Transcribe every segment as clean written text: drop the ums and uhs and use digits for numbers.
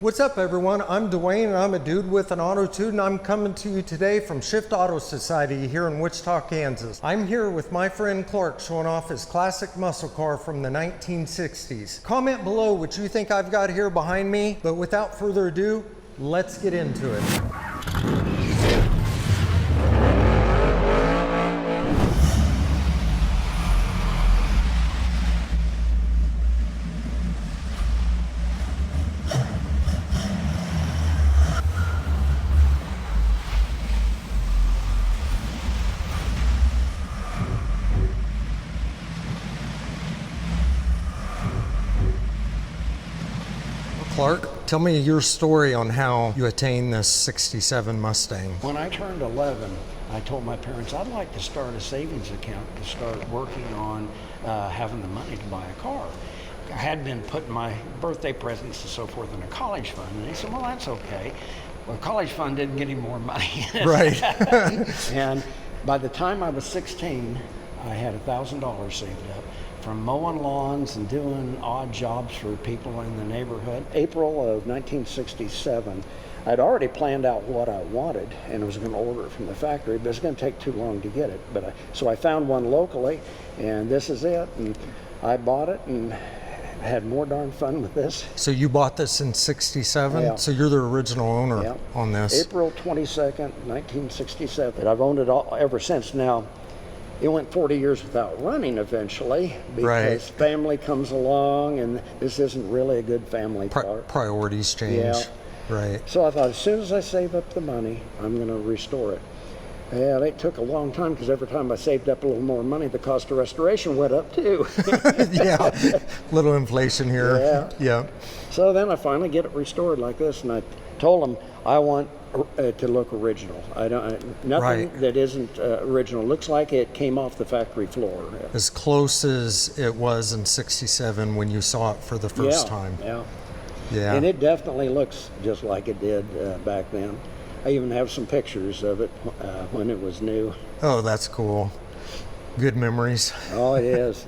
What's up everyone, I'm Dwayne and I'm a dude with an Autotude and I'm coming to you today from Shift Auto Society here in Wichita, Kansas. I'm here with my friend Clark showing off his classic muscle car from the 1960s. Comment below what you think I've got here behind me, but without further ado, let's get into it. Clark, tell me your story on how you attained this 67 Mustang. When I turned 11, I told my parents I'd like to start a savings account to start working on having the money to buy a car. I had been putting my birthday presents and so forth in a college fund, and they said, well, that's okay. Well, college fund didn't get any more money. Right. And by the time I was 16, I had $1,000 saved up from mowing lawns and doing odd jobs for people in the neighborhood. April of 1967, I'd already planned out what I wanted and was going to order it from the factory, but it's going to take too long to get it. So I found one locally, and this is it. And I bought it and had more darn fun with this. So you bought this in 67? Yeah. So you're the original owner on this? April 22nd, 1967. I've owned it ever since. Now, it went 40 years without running eventually because family comes along and this isn't really a good family car. Priorities change. Yeah. Right. So I thought as soon as I save up the money, I'm going to restore it. And it took a long time because every time I saved up a little more money, the cost of restoration went up too. Yeah, little inflation here. Yeah. Yeah. So then I finally get it restored like this, and I told them I want to look original. Nothing that isn't original. Looks like it came off the factory floor. As close as it was in 67 when you saw it for the first time. Yeah. Yeah. And it definitely looks just like it did back then. I even have some pictures of it when it was new. Oh, that's cool. Good memories. Oh, it is.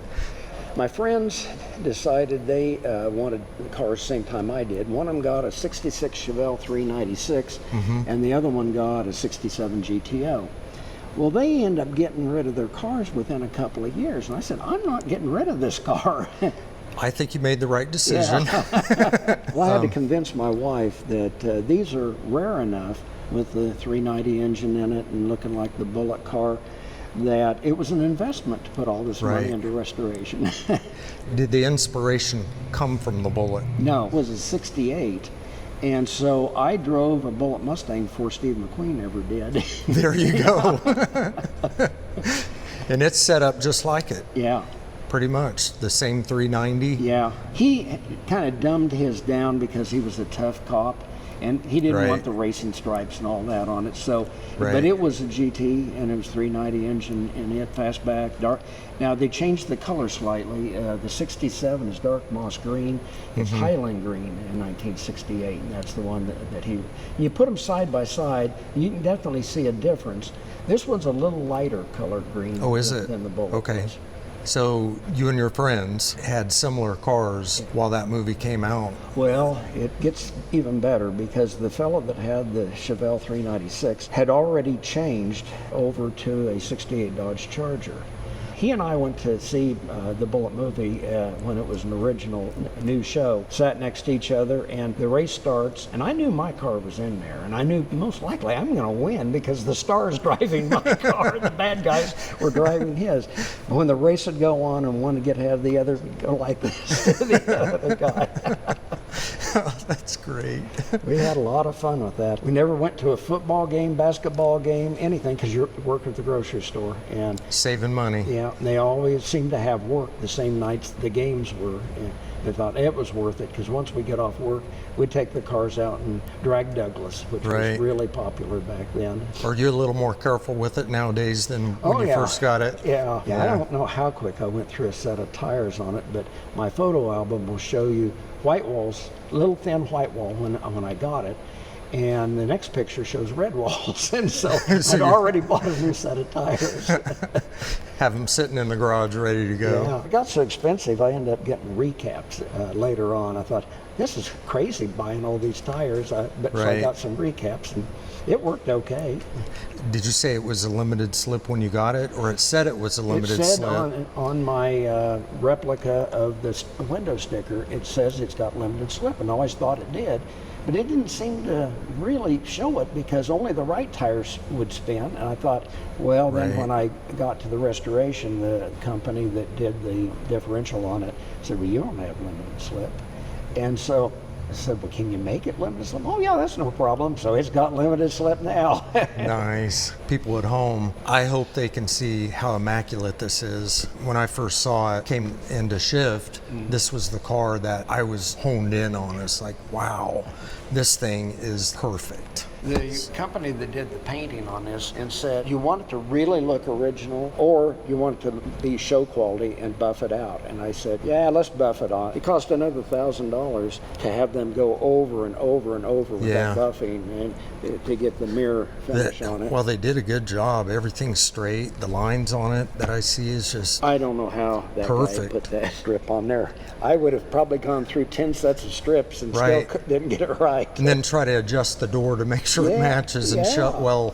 My friends decided they wanted cars the same time I did. One of them got a 66 Chevelle 396, and the other one got a 67 GTO. Well, they end up getting rid of their cars within a couple of years. And I said, I'm not getting rid of this car. I think you made the right decision. Yeah. Well, I had to convince my wife that these are rare enough with the 390 engine in it and looking like the Bullet car, that it was an investment to put all this money into restoration. Did the inspiration come from the Bullet? No, it was a 68. And so I drove a Bullet Mustang before Steve McQueen ever did. There you go. And it's set up just like it. Yeah. Pretty much. The same 390. Yeah. He kind of dumbed his down because he was a tough cop. And he didn't want the racing stripes and all that on it. So, but it was a GT, and it was 390 engine in it, fastback, dark. Now they changed the color slightly. The 67 is dark moss green. It's Highland green in 1968, and that's the one that he. You put them side by side, you can definitely see a difference. This one's a little lighter colored green. Oh, is it? Than the Bullet. Okay. So you and your friends had similar cars while that movie came out. Well, it gets even better because the fellow that had the Chevelle 396 had already changed over to a 68 Dodge Charger. He and I went to see the Bullet movie when it was an original new show, sat next to each other, and the race starts, and I knew my car was in there, and I knew most likely I'm going to win because the star's driving my car and the bad guys were driving his. And when the race would go on and one would get ahead of the other, go like this to the other guy. Oh, that's great. We had a lot of fun with that. We never went to a football game, basketball game, anything, because you're working at the grocery store. And saving money. Yeah, they always seemed to have work the same nights the games were. And they thought it was worth it, because once we get off work, we'd take the cars out and drag Douglas, which was really popular back then. Are you a little more careful with it nowadays than when you first got it? Yeah. I don't know how quick I went through a set of tires on it, but my photo album will show you white walls, little thin white wall when I got it, and the next picture shows red walls, and so I'd already bought a new set of tires. Have them sitting in the garage ready to go. Yeah, it got so expensive I ended up getting recaps later on. I thought, this is crazy buying all these tires. So I Right. got some recaps, and it worked okay. Did you say it was a limited slip when you got it, or it said it was a limited It said slip? on my replica of this window sticker, it says it's got limited slip, and I always thought it did. But it didn't seem to really show it because only the right tires would spin. And I thought, well, then Right. when I got to the restoration, the company that did the differential on it said, well, you don't have limited slip. And so I said, well, can you make it limited slip? Oh, yeah, that's no problem. So it's got limited slip now. Nice. People at home, I hope they can see how immaculate this is. When I first saw it, came into Shift, this was the car that I was honed in on. It's like, wow, this thing is perfect. The company that did the painting on this and said, you want it to really look original or you want it to be show quality and buff it out. And I said, yeah, let's buff it on. It cost another $1,000 to have them go over and over and over with Yeah. that buffing and to get the mirror finish on it. Well, they did a good job. Everything's straight. The lines on it that I see is just I don't know how that guy perfect. put that strip on there. I would have probably gone through 10 sets of strips and Right. still didn't get it right. and then try to adjust the door to make sure it Yeah, matches and yeah. shut well.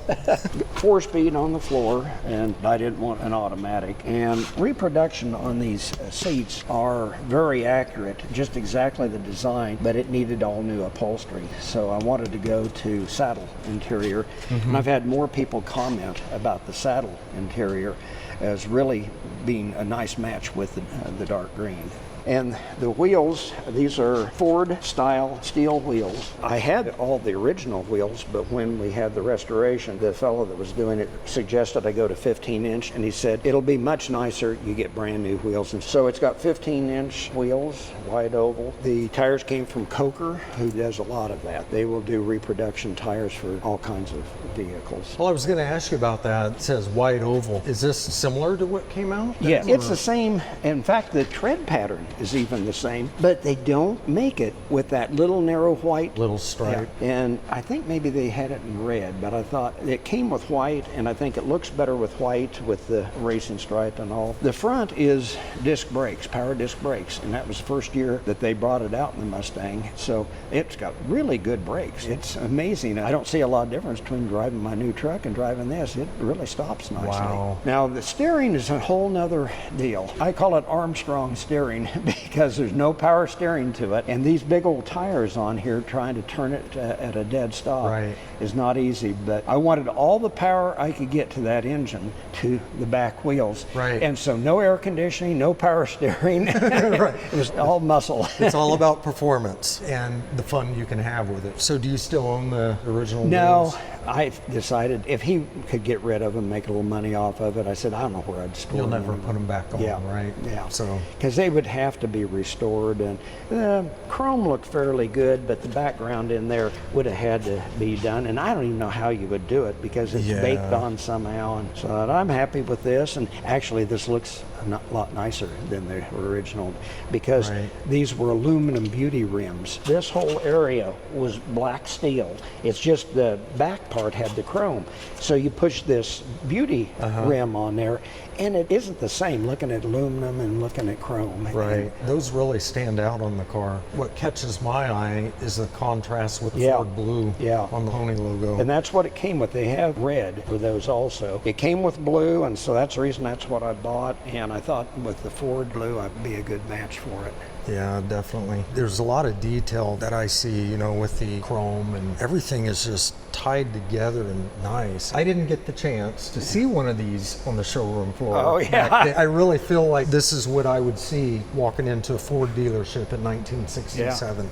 4-speed on the floor, and I didn't want an automatic. And reproduction on these seats are very accurate, just exactly the design, but it needed all new upholstery. So I wanted to go to saddle interior, and I've had more people comment about the saddle interior as really being a nice match with the dark green. And the wheels, these are Ford style steel wheels. I had all the original wheels, but when we had the restoration, the fellow that was doing it suggested I go to 15-inch, and he said, it'll be much nicer, you get brand new wheels. And so it's got 15-inch wheels, wide oval. The tires came from Coker, who does a lot of that. They will do reproduction tires for all kinds of vehicles. Well, I was going to ask you about that. It says wide oval. Is this similar to what came out? Yeah, it's Or- the same. In fact, the tread pattern is even the same, but they don't make it with that little narrow white little stripe. Yeah. And I think maybe they had it in red, but I thought it came with white, and I think it looks better with white with the racing stripe and all. The front is disc brakes, power disc brakes, and that was the first year that they brought it out in the Mustang. So it's got really good brakes. It's amazing. I don't see a lot of difference between driving my new truck and driving this. It really stops nicely. Wow. Now the steering is a whole nother deal. I call it Armstrong steering because there's no power steering to it, and these big old tires on here trying to turn it at a dead stop Right. is not easy. But I wanted all the power I could get to that engine to the back wheels. Right. And so no air conditioning, no power steering. Right. It was all muscle. It's all about performance and the fun you can have with it. So do you still own the original No, wheels? I decided if he could get rid of them, make a little money off of it, I said, I don't know where I'd store You'll them. never put them back on, Yeah, right? yeah. So Because they would have to be restored, and the chrome looked fairly good, but the background in there would have had to be done, and I don't even know how you would do it because it's Yeah. baked on somehow. And so I'm happy with this, and actually this looks a lot nicer than the original because Right. these were aluminum beauty rims. This whole area was black steel. It's just the back part had the chrome. So you push this beauty rim on there, and it isn't the same looking at aluminum and looking at chrome. right, those really stand out on the car. What catches my eye is the contrast with the Yeah. Ford blue Yeah. on the Pony logo. And that's what it came with. They have red for those also. It came with blue, and so that's the reason that's what I bought. And I thought with the Ford blue, I'd be a good match for it. Yeah, definitely. There's a lot of detail that I see, you know, with the chrome, and everything is just tied together and nice. I didn't get the chance to see one of these on the showroom floor. Oh, yeah. back then. I really feel like this is what I would see walking into a Ford dealership in 1967.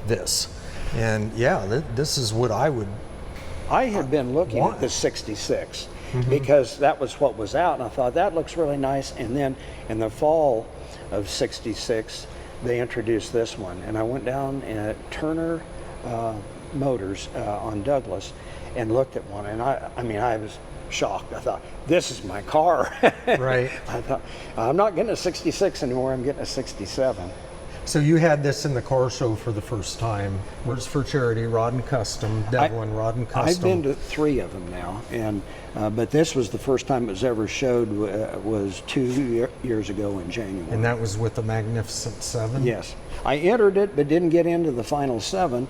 This. And yeah, this is what I would. I had been looking What? at the 66 because that was what was out, and I thought that looks really nice. And then in the fall of 66, they introduced this one, and I went down at Turner Motors on Douglas and looked at one, and I was shocked. I thought, this is my car. Right. I thought, I'm not getting a 66 anymore, I'm getting a 67. So you had this in the car show for the first time. Words for Charity, Rod and Custom, Devlin Rod and Custom. I've been to 3 of them now, and but this was the first time it was ever showed. Was 2 years ago in January. And that was with the Magnificent Seven? Yes. I entered it, but didn't get into the final 7.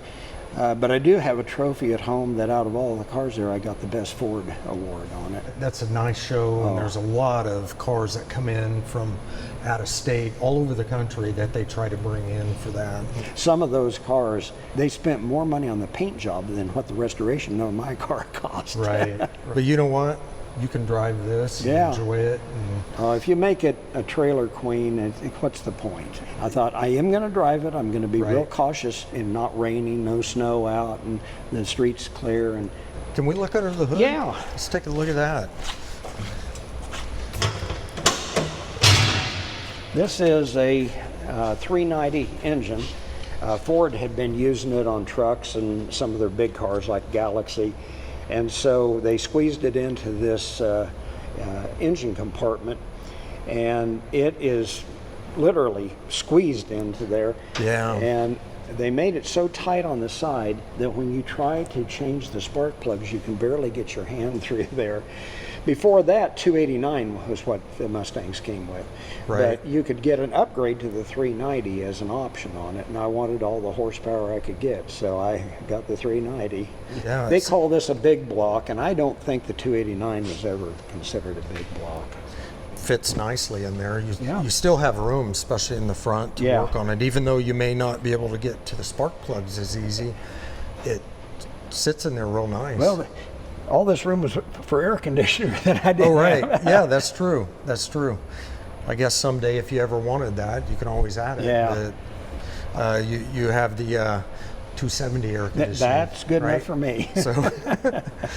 But I do have a trophy at home that out of all the cars there, I got the Best Ford Award on it. That's a nice show, and there's a lot of cars that come in from out of state, all over the country, that they try to bring in for that. Some of those cars, they spent more money on the paint job than what the restoration of my car cost. Right. But you know what? You can drive this and enjoy it. And if you make it a trailer queen, what's the point? I thought, I am going to drive it. I'm going to be real cautious in not raining, no snow out, and the streets clear. And can we look under the hood? Yeah. Let's take a look at that. This is a 390 engine. Ford had been using it on trucks and some of their big cars like Galaxy. And so they squeezed it into this engine compartment, and it is literally squeezed into there. Yeah. And they made it so tight on the side that when you try to change the spark plugs, you can barely get your hand through there. Before that, 289 was what the Mustangs came with. Right. But you could get an upgrade to the 390 as an option on it, and I wanted all the horsepower I could get, so I got the 390. Yeah, they call this a big block, and I don't think the 289 was ever considered a big block. Fits nicely in there. You still have room, especially in the front, to work on it. Even though you may not be able to get to the spark plugs as easy, it sits in there real nice. Well, all this room was for air conditioner that I didn't have. Yeah, that's true. That's true. I guess someday if you ever wanted that, you can always add it. Yeah. But, you have the 270 air conditioning. That's good enough for me. So,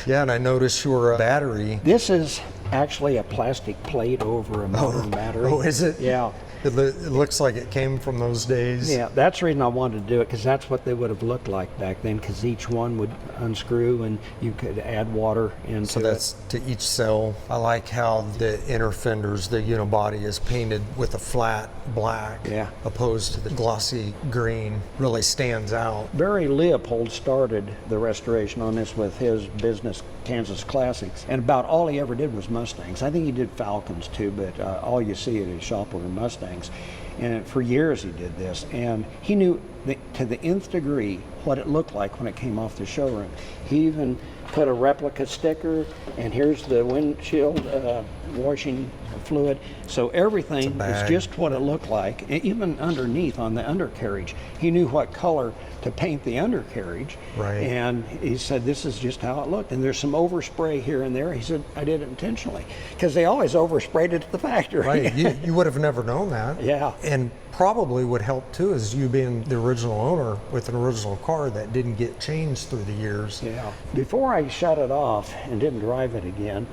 yeah, and I noticed your battery. This is actually a plastic plate over a modern battery. Oh, is it? Yeah. It looks like it came from those days. Yeah, that's the reason I wanted to do it, because that's what they would have looked like back then, because each one would unscrew and you could add water into it. So that's to each cell. I like how the inner fenders, the unibody, is painted with a flat black opposed to the glossy green. Really stands out. Barry Leopold started the restoration on this with his business, Kansas Classics, and about all he ever did was Mustangs. I think he did Falcons too, but all you see at his shop were Mustangs. And for years he did this, and he knew to the nth degree what it looked like when it came off the showroom. He even put a replica sticker, and here's the windshield washing fluid. So everything is just what it looked like. And even underneath on the undercarriage, he knew what color to paint the undercarriage. Right. And he said, this is just how it looked. And there's some overspray here and there. He said, I did it intentionally, because they always oversprayed it at the factory. Right. You would have never known that. Yeah. And probably would help too, is you being the original owner with an original car that didn't get changed through the years. Yeah. Before I shut it off and didn't drive it again,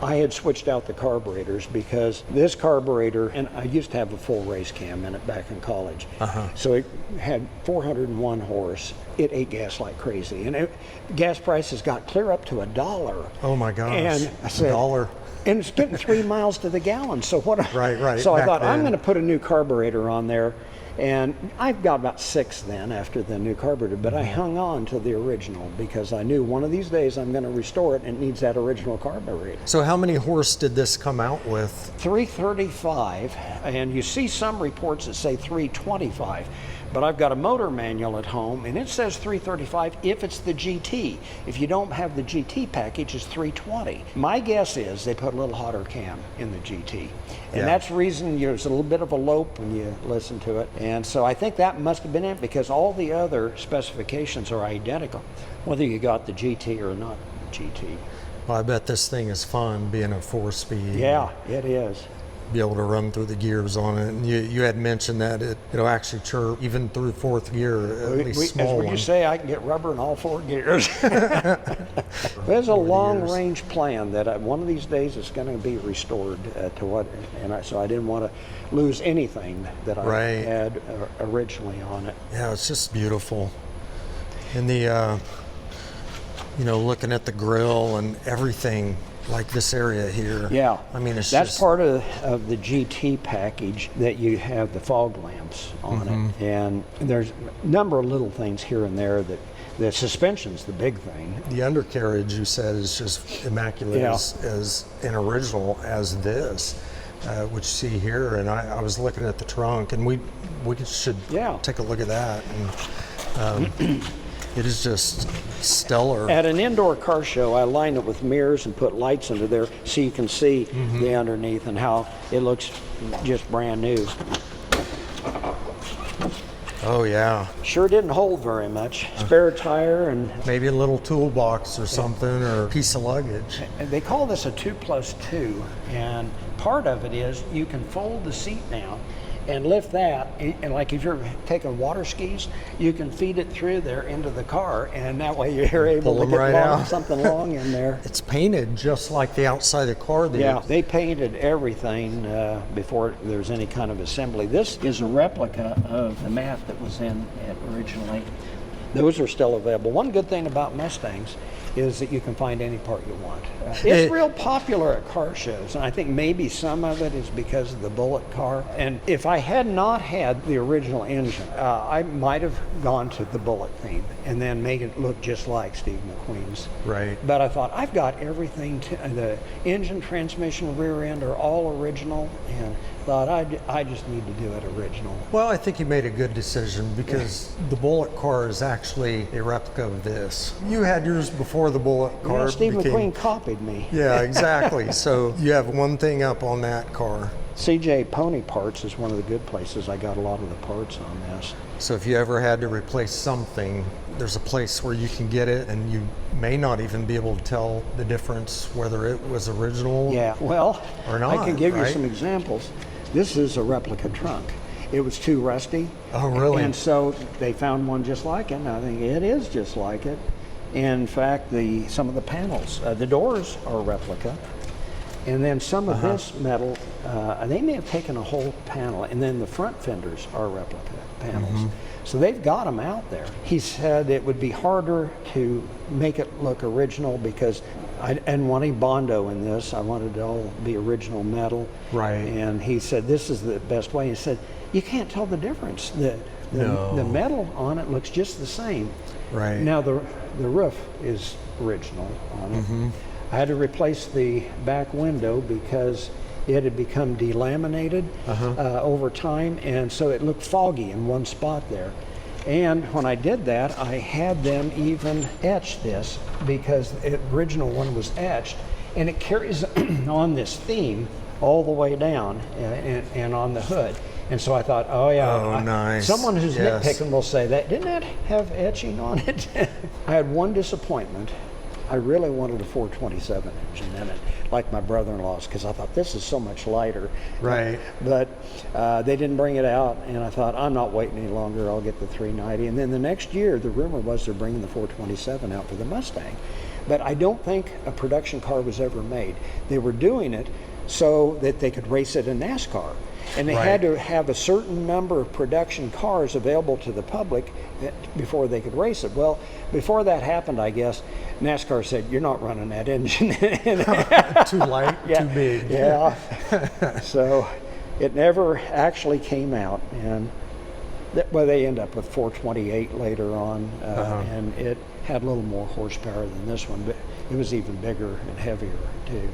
I had switched out the carburetors, because this carburetor, and I used to have a full race cam in it back in college. So it had 401 horse. It ate gas like crazy. And gas prices got clear up to $1. Oh my gosh. And I said, $1. And it's getting 3 miles to the gallon. So what? Right. So I Back thought, then. I'm going to put a new carburetor on there. And I've got about 6 then after the new carburetor, but I hung on to the original because I knew one of these days I'm going to restore it and it needs that original carburetor. So how many horse did this come out with? 335, and you see some reports that say 325. But I've got a motor manual at home, and it says 335 if it's the GT. If you don't have the GT package, it's 320. My guess is they put a little hotter cam in the GT. And that's the reason there's a little bit of a lope when you listen to it. And so I think that must have been it, because all the other specifications are identical, whether you got the GT or not GT. Well, I bet this thing is fun, being a 4-speed. Yeah, it is. Be able to run through the gears on it. And you had mentioned that it'll actually chirp even through 4th gear, at least small one. As you say, I can get rubber in all 4 gears. There's a long-range plan that one of these days it's going to be restored to what, so I didn't want to lose anything that I had originally on it. Yeah, it's just beautiful. And the, looking at the grill and everything like this area here. Yeah, I mean, that's part of the GT package, that you have the fog lamps on it, and there's a number of little things here and there. That the suspension's the big thing. The undercarriage, you said, is just immaculate, as an original as this, which you see here. And I was looking at the trunk, and we should take a look at that. And it is just stellar. At an indoor car show, I lined it with mirrors and put lights under there so you can see the underneath and how it looks just brand new. Oh yeah. Sure didn't hold very much. Spare tire and maybe a little toolbox or something, or a piece of luggage. They call this a 2+2, and part of it is you can fold the seat down and lift that, and like if you're taking water skis, you can feed it through there into the car, and that way you're able to get something long in there. It's painted just like the outside of the car. Yeah, they painted everything before there's any kind of assembly. This is a replica of the mat that was in it originally. Those are still available. One good thing about Mustangs is that you can find any part you want. It's real popular at car shows, and I think maybe some of it is because of the Bullitt car. And if I had not had the original engine, I might have gone to the Bullitt theme and then make it look just like Steve McQueen's. Right. But I thought, I've got everything, the engine, transmission, rear end are all original, and thought I just need to do it original. Well, I think you made a good decision, because the Bullitt car is actually a replica of this. You had yours before the Bullitt car. Yeah, Steve McQueen copied me. Yeah, exactly. So you have one thing up on that car. CJ Pony Parts is one of the good places. I got a lot of the parts on this. So if you ever had to replace something, there's a place where you can get it, and you may not even be able to tell the difference whether it was original or not. I can give you some examples. This is a replica trunk. It was too rusty. Oh, really? And so they found one just like it, and I think it is just like it. In fact, some of the panels, the doors are a replica. And then some of this metal, they may have taken a whole panel, and then the front fenders are replica panels. So they've got them out there. He said it would be harder to make it look original, because I didn't want any Bondo in this. I wanted it all to be original metal. Right. And he said, this is the best way. He said, you can't tell the difference. The metal on it looks just the same. Right. Now the roof is original on it. I had to replace the back window because it had become delaminated over time, and so it looked foggy in one spot there. And when I did that, I had them even etch this, because the original one was etched, and it carries on this theme all the way down and on the hood. And so I thought, nice. Someone who's nitpicking will say, that didn't that have etching on it? I had one disappointment. I really wanted a 427 engine in it, like my brother-in-law's, because I thought, this is so much lighter. Right. But they didn't bring it out, and I thought, I'm not waiting any longer. I'll get the 390. And then the next year, the rumor was they're bringing the 427 out for the Mustang. But I don't think a production car was ever made. They were doing it so that they could race it in NASCAR. And they had to have a certain number of production cars available to the public before they could race it. Well, before that happened, I guess, NASCAR said, you're not running that engine. Too light, too big. Yeah. So it never actually came out. And they end up with 428 later on. And it had a little more horsepower than this one, but it was even bigger and heavier too.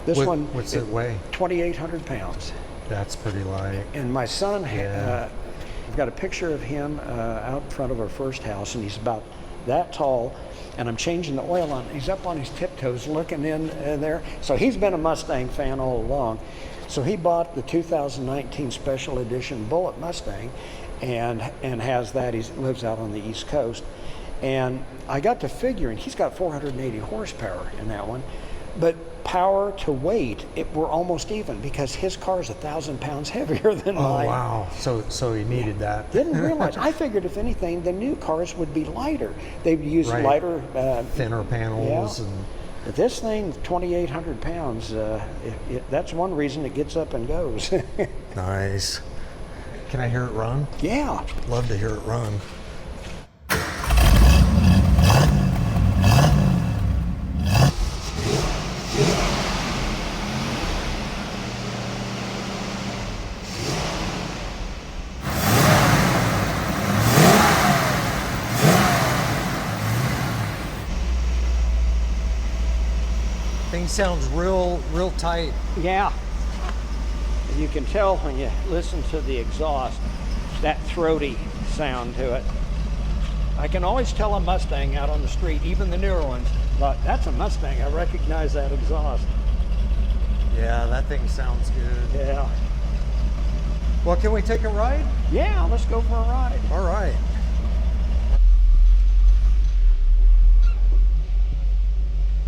What's it weigh? 2,800 pounds. That's pretty light. And my son, I've got a picture of him out in front of our first house, and he's about that tall, and I'm changing the oil on. He's up on his tiptoes looking in there. So he's been a Mustang fan all along. So he bought the 2019 Special Edition Bullitt Mustang and has that. He lives out on the East Coast. And I got to figuring, he's got 480 horsepower in that one. But power to weight, we're almost even, because his car is 1,000 pounds heavier than mine. Oh, wow. So he needed that. Didn't realize. I figured, if anything, the new cars would be lighter. They'd use lighter... thinner panels. Yeah. But this thing, 2,800 pounds, that's one reason it gets up and goes. Nice. Can I hear it run? Yeah. Love to hear it run. thing sounds real tight. Yeah. You can tell when you listen to the exhaust, that throaty sound to it. I can always tell a Mustang out on the street, even the newer ones, but that's a Mustang. I recognize that exhaust. Yeah, that thing sounds good. Yeah. Well, can we take a ride? Yeah, let's go for a ride. All right.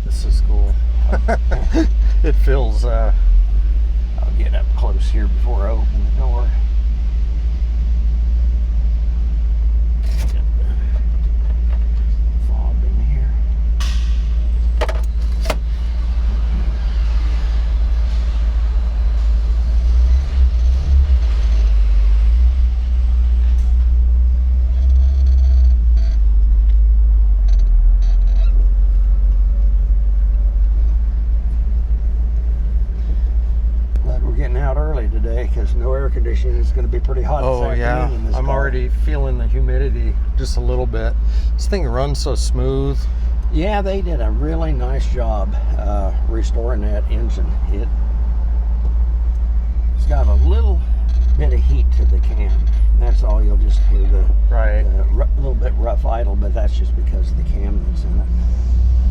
This is cool. It feels, I'll get up close here before I open the door. Fob in here. Getting out early today because no air conditioning is going to be pretty hot this afternoon in this I'm car. already feeling the humidity just a little bit. This thing runs so smooth. Yeah, they did a really nice job restoring that engine. It's got a little bit of heat to the cam. That's all. You'll just hear the little bit rough idle, but that's just because of the cam that's in it.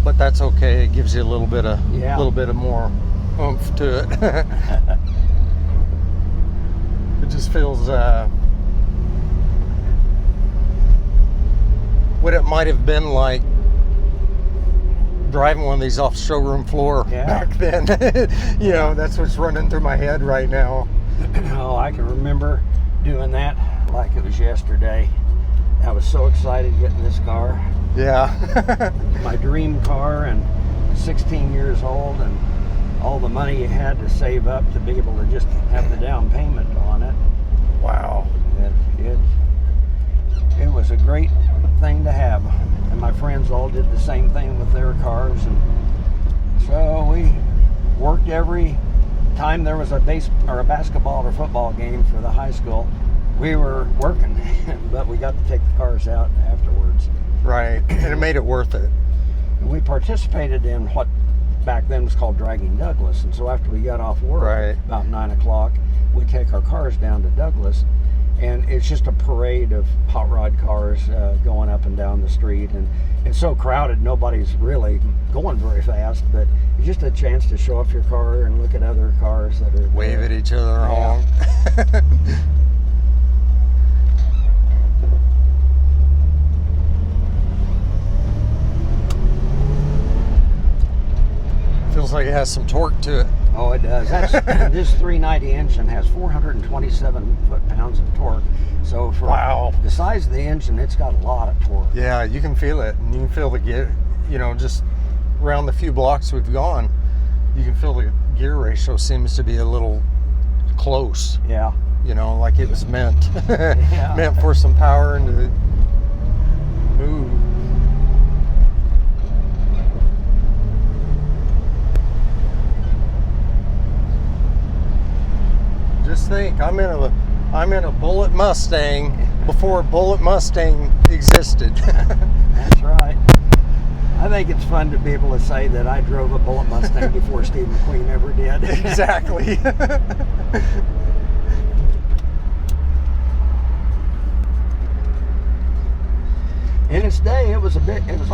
But that's okay. It gives you a little bit of more oomph to it. It just feels what it might have been like driving one of these off showroom floor back then. You know, that's what's running through my head right now. Oh, I can remember doing that like it was yesterday. I was so excited getting this car. Yeah. My dream car, and 16 years old, and all the money you had to save up to be able to just have the down payment on it. Wow. It was a great thing to have. And my friends all did the same thing with their cars. And so we worked every time there was a basketball or football game for the high school. We were working, but we got to take the cars out afterwards. Right, and it made it worth it. And we participated in what back then was called Dragging Douglas. And so after we got off work, about 9 o'clock, we'd take our cars down to Douglas, and it's just a parade of hot rod cars going up and down the street, and it's so crowded nobody's really going very fast, but it's just a chance to show off your car and look at other cars that are wave at each other, honk. Feels like it has some torque to it. Oh, it does. This 390 engine has 427 foot-pounds of torque. So for the size of the engine, it's got a lot of torque. Yeah, you can feel it. And you can feel the gear, you know, just around the few blocks we've gone, you can feel the gear ratio seems to be a little close. Yeah. You know, like it was meant. Meant for some power and to move. Just think, I'm in a Bullet Mustang before Bullet Mustang existed. That's right. I think it's fun to be able to say that I drove a Bullet Mustang before Steve McQueen ever did. Exactly. In its day, it was a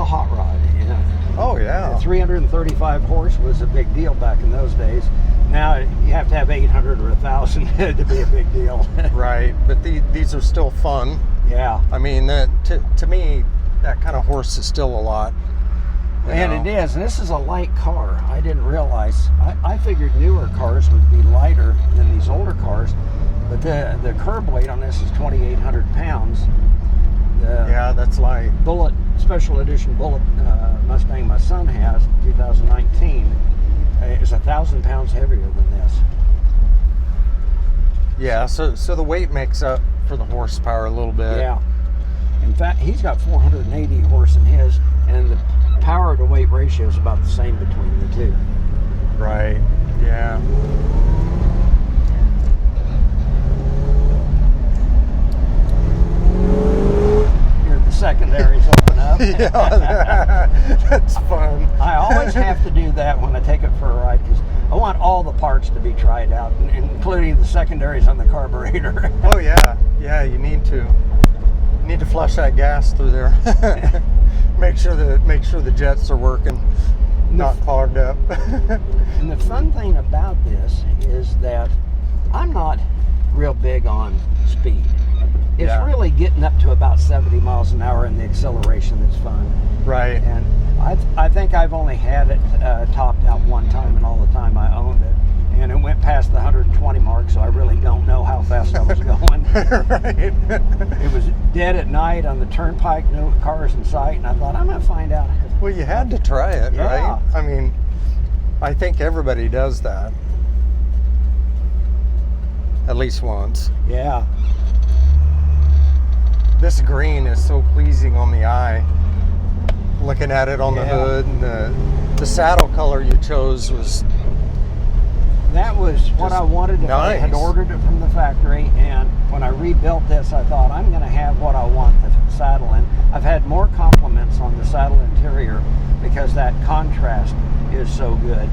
hot rod. You know? Oh yeah. 335 horse was a big deal back in those days. Now you have to have 800 or 1,000 to be a big deal. Right, but these are still fun. Yeah. I mean, to me, that kind of horse is still a lot. And it is, and this is a light car. I didn't realize. I figured newer cars would be lighter than these older cars, but the curb weight on this is 2,800 pounds. Yeah, that's light. Bullet special edition Bullet Mustang my son has, 2019, is 1,000 pounds heavier than this. Yeah, so the weight makes up for the horsepower a little bit. Yeah. In fact, he's got 480 horse in his, and the power to weight ratio is about the same between the two. Right. Yeah. Here the secondaries open up. up. Yeah, that's fun. I always have to do that when I take it for a ride because I want all the parts to be tried out, including the secondaries on the carburetor. Oh yeah, yeah. You need to flush that gas through there. make sure the jets are working, not clogged up. And the fun thing about this is that I'm not real big on speed. It's really getting up to about 70 miles an hour and the acceleration that's fun. Right. And I think I've only had it topped out one time in all the time I owned it. And it went past the 120 mark, so I really don't know how fast I was going. Right. It was dead at night on the turnpike, no cars in sight, and I thought, I'm going to find out. Well, you had to try it, right? I mean, I think everybody does that. At least once. Yeah. This green is so pleasing on the eye. Looking at it on the hood, and the saddle color you chose was... That was what I wanted if I had ordered it from the factory, and when I rebuilt this, I thought I'm going to have what I want the saddle in. I've had more compliments on the saddle interior because that contrast is so good.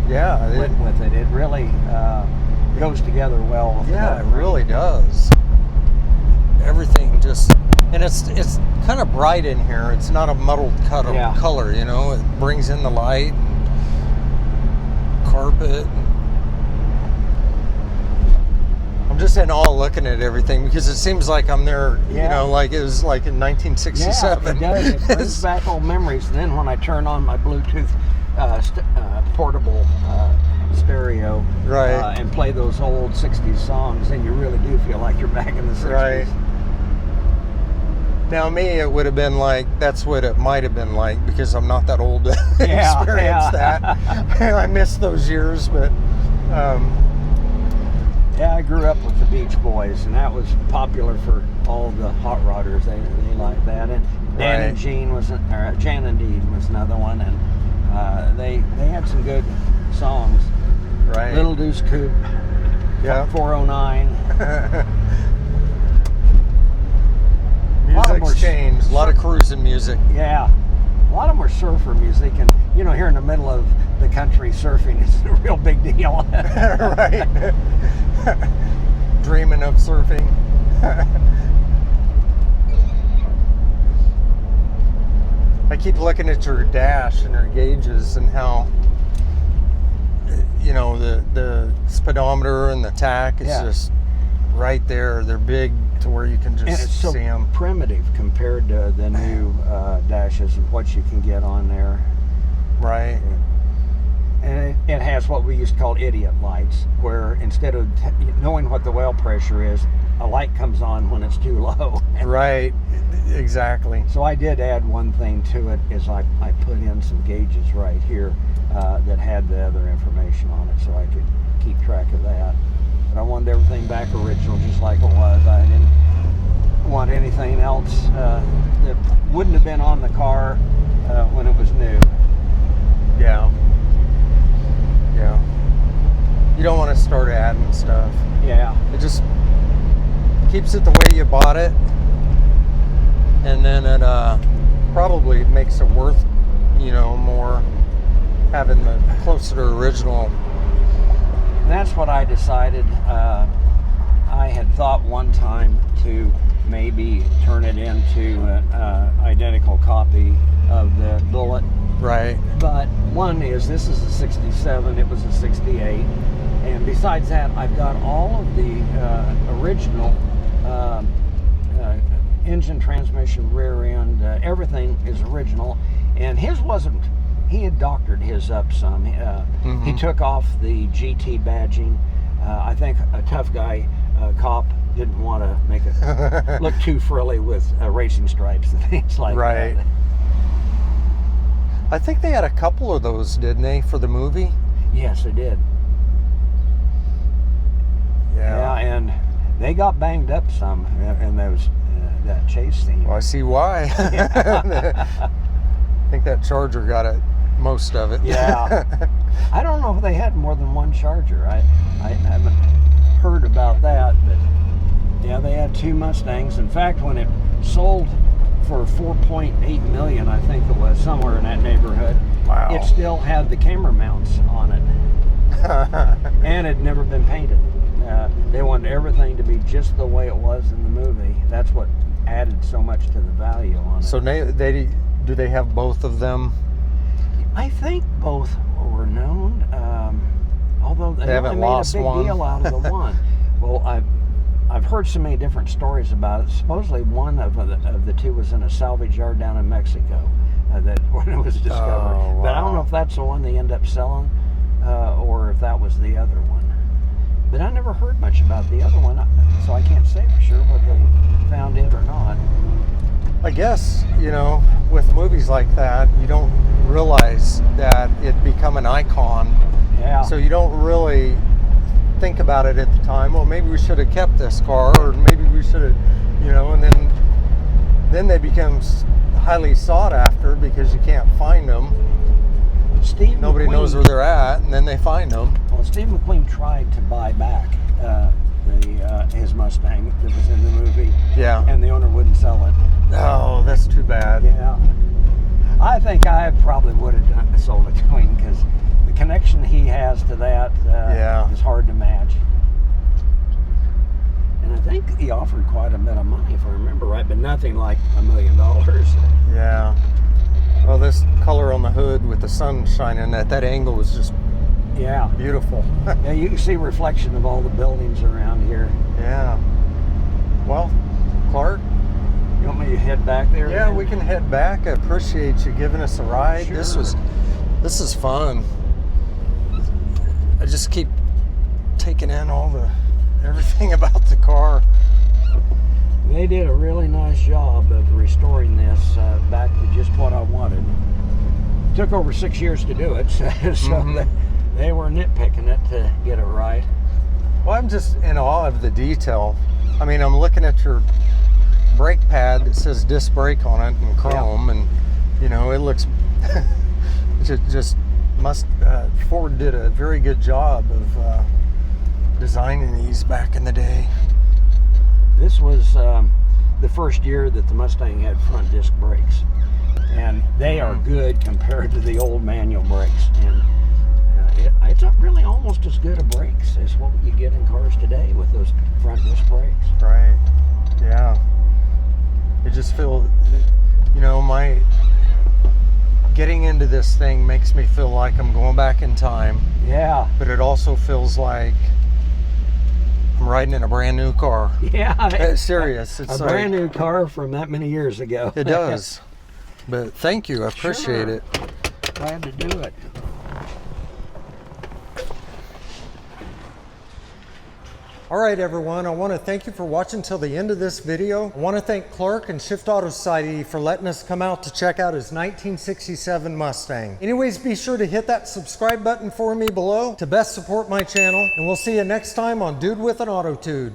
With it, it really goes together well with it really does. Everything just, and it's kind of bright in here. It's not a muddled color, you know. It brings in the light, carpet. I'm just in awe looking at everything because it seems like I'm there, you know, like it was like in 1967. Yeah, it does. It brings back old memories. And then when I turn on my Bluetooth portable stereo and play those old 60s songs, then you really do feel like you're back in the 60s. Right. Now, me, it would have been like, that's what it might have been like because I'm not that old to experience that. I miss those years, but... Yeah, I grew up with the Beach Boys, and that was popular for all the hot rodders. They liked that. And Dan and Gene Jan and Dean was another one, and they had some good songs. Right. Little Deuce Coupe, 409. Music's changed. A lot of cruising music. Yeah. A lot of them were surfer music, and you know, here in the middle of the country, surfing is a real big deal. Right. Dreaming of surfing. I keep looking at your dash and your gauges and how, you know, the speedometer and the tack is just right there. They're big to where you can just see them. Primitive compared to the new dashes and what you can get on there. Right. And it has what we used to call idiot lights, where instead of knowing what the well pressure is, a light comes on when it's too low. Right, exactly. So I did add one thing to it, is I put in some gauges right here that had the other information on it, so I could keep track of that. But I wanted everything back original, just like it was. I didn't want anything else that wouldn't have been on the car when it was new. Yeah. Yeah. You don't want to start adding stuff. Yeah. It just keeps it the way you bought it, and then it probably makes it worth, you know, more having the closer to original. That's what I decided. I had thought one time to maybe turn it into an identical copy of the Bullet. Right. But one is, this is a 67, it was a 68. And besides that, I've got all of the original engine, transmission, rear end, everything is original. And his wasn't, he had doctored his up some. He took off the GT badging. I think a tough guy cop didn't want to make it look too frilly with racing stripes and things like that. Right. I think they had a couple of those, didn't they, for the movie? Yes, they did. Yeah, and they got banged up some in those that chase scene. Well, I see why. I think that Charger got it, most of it. Yeah. I don't know if they had more than one Charger. I haven't heard about that, but yeah, they had two Mustangs. In fact, when it sold for 4.8 million, I think it was, somewhere in that neighborhood. Wow. It still had the camera mounts on it. And it had never been painted. They wanted everything to be just the way it was in the movie. That's what added so much to the value on it. So do they have both of them? I think both were known, although they haven't only made lost a big one. deal out of the one. Well, I've heard so many different stories about it. Supposedly one of the two was in a salvage yard down in Mexico that when it was discovered. Oh, wow. But I don't know if that's the one they end up selling or if that was the other one. But I never heard much about the other one, so I can't say for sure whether they found it or not. I guess, you know, with movies like that, you don't realize that it become an icon. Yeah. So you don't really think about it at the time. Well, maybe we should have kept this car, or maybe we should have, you know, and then they become highly sought after because you can't find them. Nobody knows where they're at, and then they find them. Well, Steve McQueen tried to buy back his Mustang that was in the movie. Yeah. And the owner wouldn't sell it. Oh, that's too bad. Yeah. I think I probably would have sold it to him because the connection he has to that is hard to match. And I think he offered quite a bit of money, if I remember right, but nothing like $1 million. Yeah. Well, this color on the hood with the sun shining at that angle was just beautiful. Yeah, you can see reflection of all the buildings around here. Yeah. Well, Clark, you want me to head back there? Yeah, we can head back. I appreciate you giving us a ride. Sure. This is fun. I just keep taking in everything about the car. They did a really nice job of restoring this back to just what I wanted. Took over 6 years to do it, so they were nitpicking it to get it right. Well, I'm just in awe of the detail. I mean, I'm looking at your brake pad that says disc brake on it in chrome, and you know, it looks Ford did a very good job of designing these back in the day. This was the first year that the Mustang had front disc brakes, and they are good compared to the old manual brakes, and it's really almost as good a brakes as what you get in cars today with those front disc brakes. Right. Yeah. I just feel, you know, my getting into this thing makes me feel like I'm going back in time. Yeah. But it also feels like I'm riding in a brand new car. Yeah. Serious. It's a brand new car from that many years ago. It does. But thank you. I appreciate it. Glad to do it. All right, everyone, I want to thank you for watching till the end of this video. I want to thank Clark and Shift Auto Society for letting us come out to check out his 1967 Mustang. Anyways, be sure to hit that subscribe button for me below to best support my channel, and we'll see you next time on Dude with an Autotude.